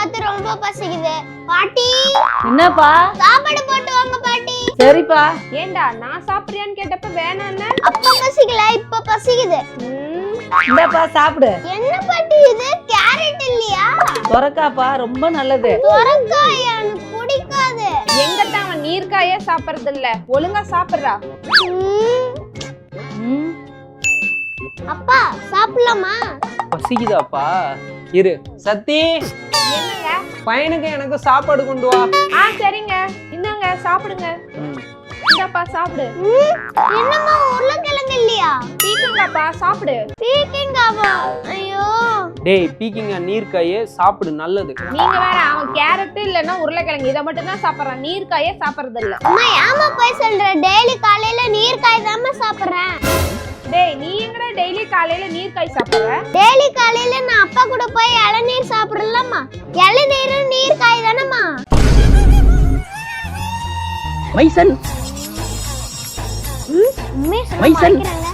பார்த்து ரொம்ப பசிக்குது. பாட்டி என்னப்பா? சாப்பாடு போட்டு வாங்க பாட்டி. சரிப்பா. ஏண்டா நான் சாப்பிடுறியான்னு கேட்டப்ப வேணான்னு? அப்ப பசிக்கல, இப்ப பசிக்குது. இந்தப்பா சாப்பிடு. என்ன பாட்டி இது? கேரட் இல்லையா? சொரக்காப்பா, ரொம்ப நல்லது. சொரக்காய் எனக்கு பிடிக்காது. எங்கிட்ட அவன் நீர்க்காயே சாப்பிடுறது இல்ல, ஒழுங்கா சாப்பிடுறா. ம், அப்பா சாப்பிடலாமா? பசிக்குதாப்பா? இரு சத்தி, என்னங்க? பையனுக்கு எனக்கு சாப்பாடு கொண்டு வா. சரிங்க, இந்தாங்க சாப்பிடுங்க. இந்தாப்பா சாப்பிடு. என்னம்மா உருளைக்கிழங்கு இல்லையா? பீக்கங்காப்பா சாப்பிடு. பீக்கிங்காவா? ஐயோ. டேய் பீக்கிங்க நீர்க்காயே சாப்பிடு, நல்லது. நீங்க வேற, அவன் கேரட் இல்லன்னா உருளைக்கிழங்கு இதை மட்டும் தான் சாப்பிடுறான், நீர்க்காயே சாப்பிடுறது இல்ல. அம்மா ஏமா போய் சொல்ற? டெய்லி காலையில நீர்க்காய் தாம்மா சாப்பிடுறேன். டேய் நீ எங்கடா டெய்லி காலையில நீர்க்காய் சாப்பிடுற? டெய்லி காலையில நான் அப்பா கூட போய் இளநீர் சாப்பிடலாமா? இளநீரும் நீர்க்காய் தானம்மா? மைசன் உண்மையை சொல்ல மைசன். மாட்டேங்கிறாங்க.